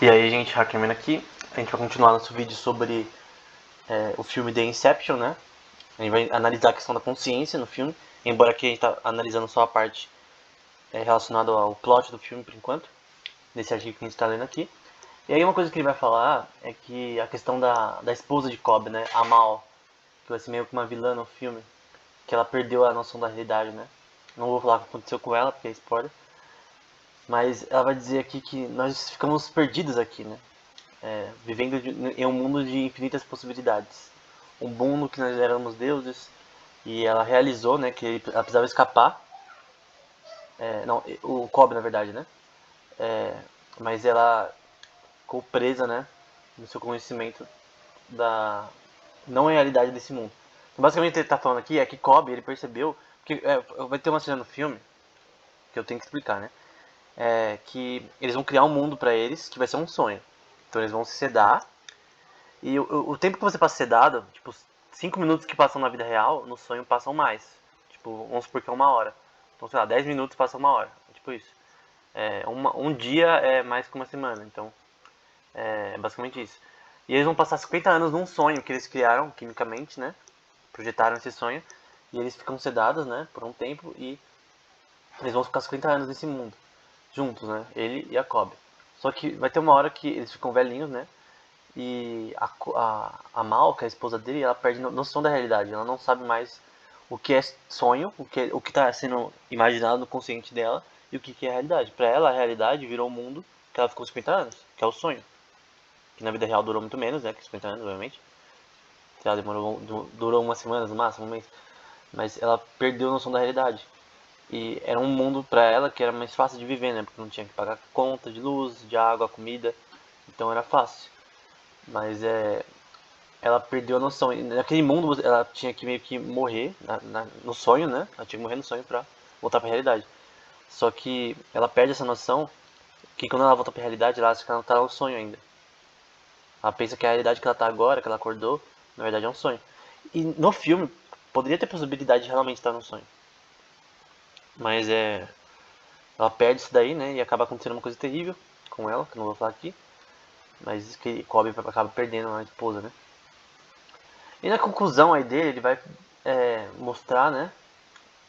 E aí, gente, Hackerman aqui. A gente vai continuar nosso vídeo sobre o filme The Inception, né? A gente vai analisar a questão da consciência no filme, embora aqui a gente tá analisando só a parte relacionada ao plot do filme por enquanto, nesse artigo que a gente está lendo aqui. E aí uma coisa que ele vai falar é que a questão da esposa de Cobb, né? A Mal, que vai ser meio que uma vilã no filme, que ela perdeu a noção da realidade, né? Não vou falar o que aconteceu com ela, porque é spoiler. Mas ela vai dizer aqui que nós ficamos perdidos aqui, né? Vivendo em um mundo de infinitas possibilidades. Um mundo que nós éramos deuses e ela realizou, né, que ela precisava escapar. Não, o Cobb na verdade, né? Mas ela ficou presa, né, no seu conhecimento da não realidade desse mundo. Então, basicamente, o que ele está falando aqui é que Cobb ele percebeu que vai ter uma cena no filme que eu tenho que explicar, né? Que eles vão criar um mundo para eles que vai ser um sonho. Então eles vão se sedar. E o tempo que você passa sedado, tipo, 5 minutos que passam na vida real, no sonho passam mais. Tipo, vamos supor que é 1 hora. Então, sei lá, 10 minutos passa 1 hora. Tipo isso. Um dia é mais que uma semana. Então, é basicamente isso. E eles vão passar 50 anos num sonho que eles criaram quimicamente, né? Projetaram esse sonho. E eles ficam sedados, né? Por um tempo. E eles vão ficar 50 anos nesse mundo. Juntos, né? Ele e a Cobb. Só que vai ter uma hora que eles ficam velhinhos, né? E a Mal, que é a esposa dele, ela perde noção da realidade. Ela não sabe mais o que é sonho, o que está sendo imaginado no consciente dela e o que é a realidade. Para ela, a realidade virou o mundo que ela ficou 50 anos, que é o sonho. Que na vida real durou muito menos, né? Que 50 anos, obviamente. Sei lá, durou umas semanas no máximo, um mês. Mas ela perdeu a noção da realidade. E era um mundo para ela que era mais fácil de viver, né? Porque não tinha que pagar conta de luz, de água, comida. Então era fácil. Mas ela perdeu a noção. E naquele mundo ela tinha que meio que morrer no sonho, né? Ela tinha que morrer no sonho pra voltar pra realidade. Só que ela perde essa noção que quando ela volta pra realidade, ela acha que ela não tá no sonho ainda. Ela pensa que a realidade que ela tá agora, que ela acordou, na verdade é um sonho. E no filme, poderia ter possibilidade de realmente estar no sonho. Mas ela perde isso daí, né? E acaba acontecendo uma coisa terrível com ela, que eu não vou falar aqui. Mas que Kobe acaba perdendo a esposa, né? E na conclusão aí dele, ele vai mostrar, né?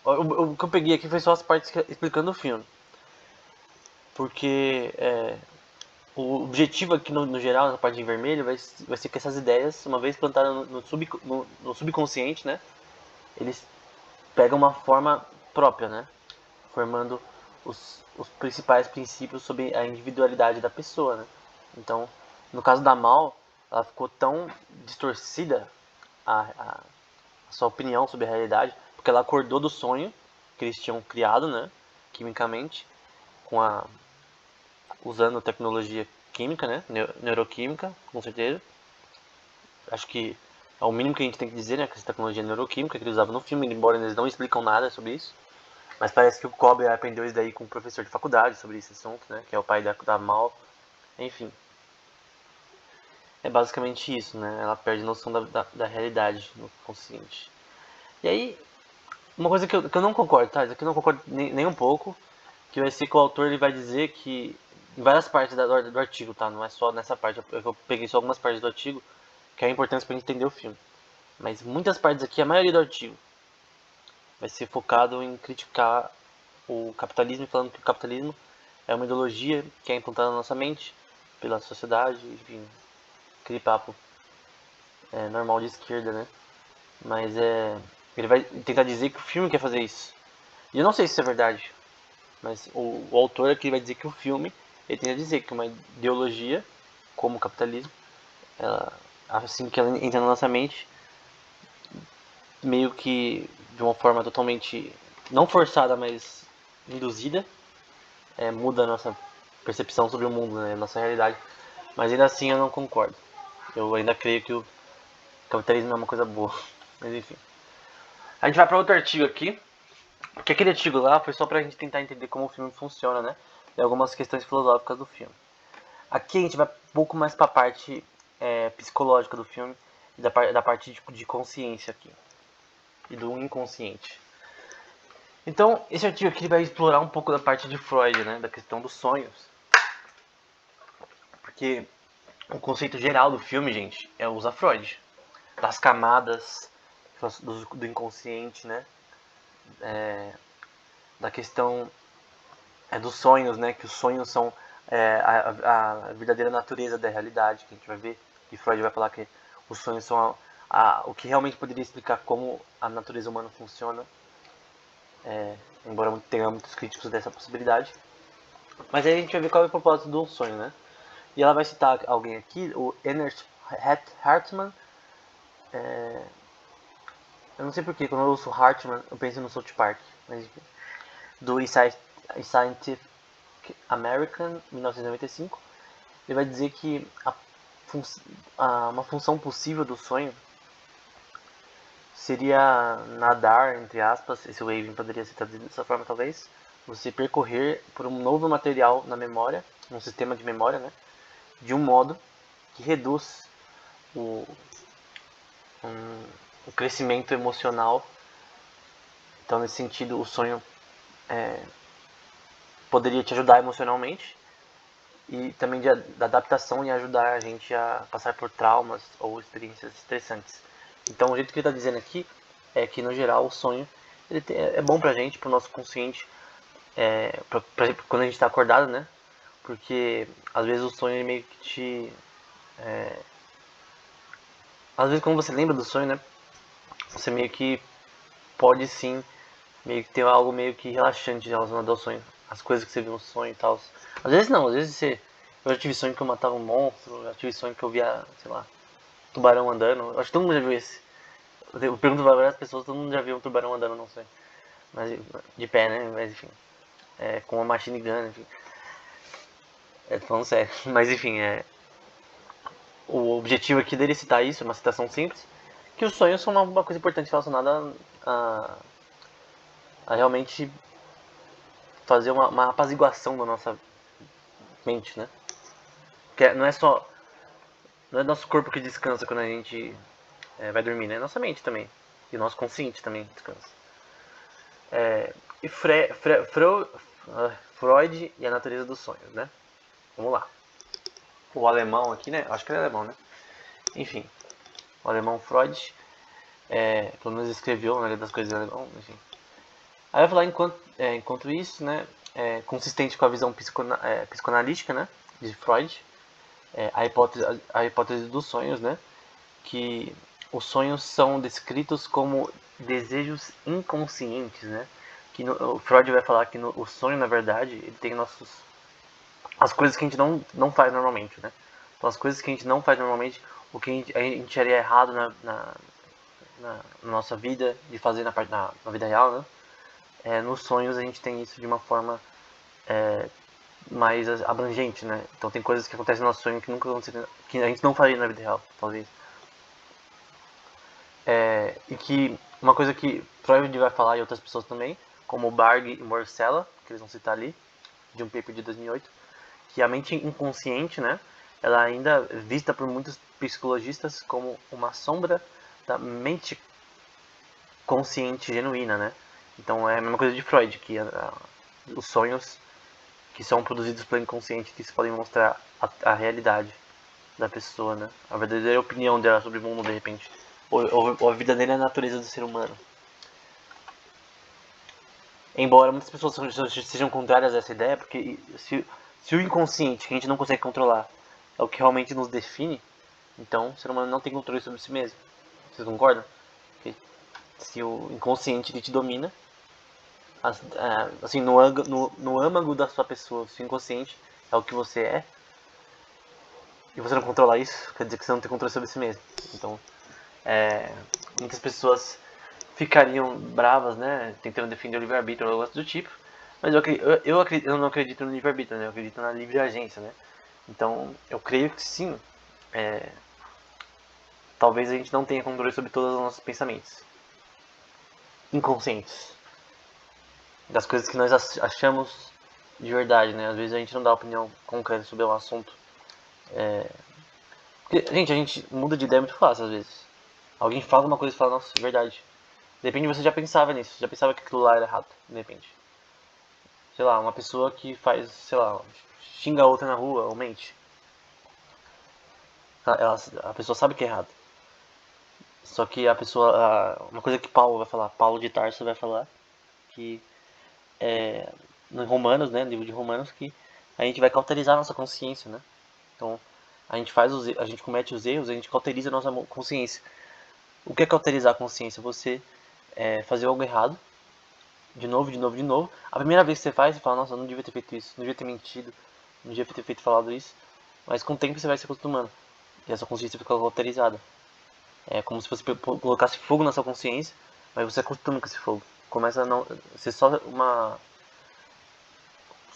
O que eu peguei aqui foi só as partes explicando o filme. Porque o objetivo aqui no geral, na parte em vermelho, vai ser que essas ideias, uma vez plantadas no subconsciente, né? Eles pegam uma forma própria, né? Formando os principais princípios sobre a individualidade da pessoa, né? Então, no caso da Mal, ela ficou tão distorcida a sua opinião sobre a realidade, porque ela acordou do sonho que eles tinham criado, né, quimicamente, com usando tecnologia química, né, neuroquímica, com certeza. Acho que é o mínimo que a gente tem que dizer, né, que essa tecnologia neuroquímica que eles usavam no filme, embora eles não explicam nada sobre isso. Mas parece que o Kobe aprendeu isso daí com um professor de faculdade sobre esse assunto, né, que é o pai da Mal. Enfim, é basicamente isso, né, ela perde noção da realidade no consciente. E aí, uma coisa que eu não concordo, tá? Isso aqui eu não concordo nem um pouco, que vai ser que o autor ele vai dizer que em várias partes do artigo, tá? Não é só nessa parte, eu peguei só algumas partes do artigo que é importante pra gente entender o filme. Mas muitas partes aqui, a maioria do artigo, vai ser focado em criticar o capitalismo, falando que o capitalismo é uma ideologia que é implantada na nossa mente pela sociedade, enfim, aquele papo normal de esquerda, né? Mas ele vai tentar dizer que o filme quer fazer isso. E eu não sei se isso é verdade, mas o autor aqui vai dizer que o filme, ele tenta dizer que uma ideologia, como o capitalismo, ela, assim que ela entra na nossa mente, meio que de uma forma totalmente, não forçada, mas induzida, muda a nossa percepção sobre o mundo, né, a nossa realidade. Mas ainda assim eu não concordo. Eu ainda creio que o capitalismo é uma coisa boa. Mas enfim. A gente vai para outro artigo aqui, porque aquele artigo lá foi só pra gente tentar entender como o filme funciona, né? E algumas questões filosóficas do filme. Aqui a gente vai um pouco mais pra parte psicológica do filme e da parte de consciência aqui. E do inconsciente. Então, esse artigo aqui vai explorar um pouco da parte de Freud, né? Da questão dos sonhos. Porque o conceito geral do filme, gente, é usar Freud. Das camadas do inconsciente, né? Da questão dos sonhos, né? Que os sonhos são a verdadeira natureza da realidade, que a gente vai ver. E Freud vai falar que os sonhos são o que realmente poderia explicar como a natureza humana funciona. Embora tenha muitos críticos dessa possibilidade. Mas aí a gente vai ver qual é o propósito do sonho, né? E ela vai citar alguém aqui, o Ernest Hartmann. Eu não sei porquê, quando eu ouço Hartmann, eu penso no South Park. Mas, do Scientific American, 1995. Ele vai dizer que uma função possível do sonho seria nadar, entre aspas, esse waving poderia ser traduzido dessa forma talvez, você percorrer por um novo material na memória, um sistema de memória, né, de um modo que reduz o crescimento emocional. Então, nesse sentido, o sonho poderia te ajudar emocionalmente e também da adaptação e ajudar a gente a passar por traumas ou experiências estressantes. Então, o jeito que ele está dizendo aqui é que, no geral, o sonho é bom pra gente, pro nosso consciente, quando a gente está acordado, né? Porque, às vezes, o sonho meio que te... às vezes, quando você lembra do sonho, né? Você meio que pode, sim, meio que ter algo meio que relaxante relacionado ao sonho. As coisas que você viu no sonho e tal. Às vezes não, às vezes você... Eu já tive sonho que eu matava um monstro, já tive sonho que eu via, sei lá, tubarão andando. Eu acho que todo mundo já viu esse. Eu pergunto pra várias pessoas, todo mundo já viu um tubarão andando, não sei. Mas, de pé, né? Mas enfim. Com uma machine gun, enfim. Falando sério. Mas enfim, o objetivo aqui dele citar isso, é uma citação simples, que os sonhos são uma coisa importante relacionada a realmente fazer uma apaziguação da nossa mente, né? Porque não é nosso corpo que descansa quando a gente vai dormir, né? Nossa mente também. E o nosso consciente também descansa. E Freud e a natureza dos sonhos, né? Vamos lá. O alemão aqui, né? Acho que ele é alemão, né? Enfim, o alemão Freud, pelo menos escreveu, né, das coisas em alemão, enfim. Aí vai falar enquanto isso, né? Consistente com a visão psicanalítica, né? De Freud, a hipótese dos sonhos, né? Que os sonhos são descritos como desejos inconscientes, né? Que o Freud vai falar que o sonho, na verdade, ele tem as coisas que a gente não faz normalmente, né? Então, as coisas que a gente não faz normalmente, o que a gente haria errado na nossa vida, de fazer na vida real, né? Nos sonhos a gente tem isso de uma forma mais abrangente, né? Então tem coisas que acontecem no nosso sonho que nunca aconteceriam, que a gente não faria na vida real, talvez. E que uma coisa que Freud vai falar e outras pessoas também, como Barg e Morcella, que eles vão citar ali, de um paper de 2008, que a mente inconsciente, né, ela ainda é vista por muitos psicologistas como uma sombra da mente consciente genuína, né? Então é a mesma coisa de Freud, que os sonhos que são produzidos pelo inconsciente que se podem mostrar a realidade da pessoa, né? A verdadeira opinião dela sobre o mundo, de repente. Ou a verdadeira natureza do ser humano. Embora muitas pessoas sejam contrárias a essa ideia, porque se o inconsciente, que a gente não consegue controlar, é o que realmente nos define, então o ser humano não tem controle sobre si mesmo. Vocês concordam? Porque se o inconsciente ele te domina, assim, no âmago da sua pessoa, se o inconsciente é o que você é, e você não controlar isso, quer dizer que você não tem controle sobre si mesmo. Então, muitas pessoas ficariam bravas, né, tentando defender o livre-arbítrio ou algo do tipo, mas eu não acredito no livre-arbítrio, né, eu acredito na livre agência, né. Então, eu creio que sim, talvez a gente não tenha controle sobre todos os nossos pensamentos inconscientes, das coisas que nós achamos de verdade, né. Às vezes a gente não dá opinião concreta sobre um assunto. Porque, gente, a gente muda de ideia muito fácil às vezes. Alguém fala uma coisa e fala, nossa, é verdade. De repente você já pensava nisso, já pensava que aquilo lá era errado, de repente. Sei lá, uma pessoa que faz, sei lá, xinga a outra na rua ou mente. A pessoa sabe que é errado. Só que a pessoa, uma coisa que Paulo vai falar, Paulo de Tarso vai falar, que no Romanos, né, no livro de Romanos, que a gente vai cauterizar a nossa consciência, né? Então, a gente comete os erros, a gente cauteriza a nossa consciência. O que é cauterizar a consciência? Você fazer algo errado, de novo, de novo, de novo. A primeira vez que você faz, você fala, nossa, eu não devia ter feito isso, não devia ter mentido, não devia ter falado isso. Mas com o tempo você vai se acostumando. E a sua consciência fica cauterizada. É como se você colocasse fogo na sua consciência, mas você acostuma com esse fogo. Começa a não ser só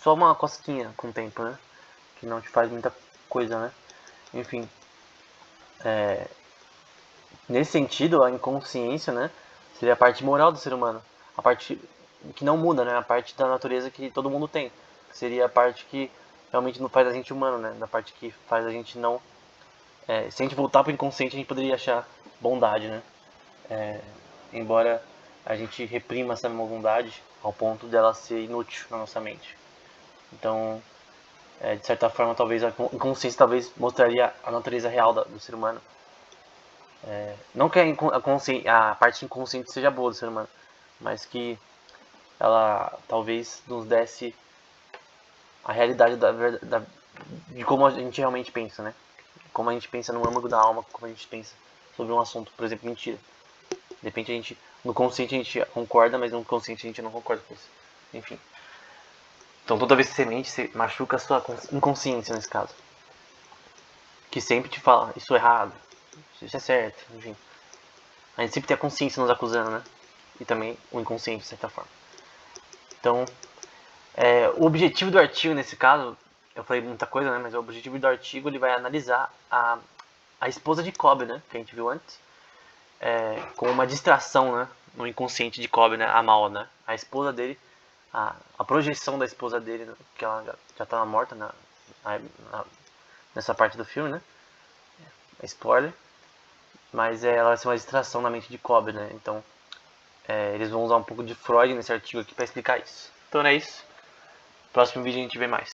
uma cosquinha com o tempo, né? Que não te faz muita coisa, né? Enfim, nesse sentido, a inconsciência, né, seria a parte moral do ser humano, a parte que não muda, né, a parte da natureza que todo mundo tem, que seria a parte que realmente não faz a gente humano, né, da parte que faz a gente não, se a gente voltar para o inconsciente, a gente poderia achar bondade, né, embora a gente reprima essa mesma bondade ao ponto dela ser inútil na nossa mente. Então, de certa forma, talvez a inconsciência talvez mostraria a natureza real do ser humano. Não que a parte inconsciente seja boa do ser humano, mas que ela talvez nos desse a realidade de como a gente realmente pensa, né? Como a gente pensa no âmago da alma, como a gente pensa sobre um assunto, por exemplo, mentira. De repente no consciente a gente concorda, mas no inconsciente a gente não concorda com isso. Enfim. Então toda vez que você mente, você machuca a sua inconsciência nesse caso. Que sempre te fala, isso é errado, isso é certo, enfim. A gente sempre tem a consciência nos acusando, né? E também o inconsciente, de certa forma. Então, o objetivo do artigo, nesse caso, eu falei muita coisa, né? Mas o objetivo do artigo, ele vai analisar a esposa de Cobb, né? Que a gente viu antes. Com uma distração, né? No inconsciente de Cobb, né? A Mal, né? A esposa dele, a projeção da esposa dele, né? Que ela já tá morta nessa parte do filme, né? É spoiler. Mas ela vai ser uma distração na mente de Cobb, né? Então, eles vão usar um pouco de Freud nesse artigo aqui para explicar isso. Então é isso. Próximo vídeo a gente vê mais.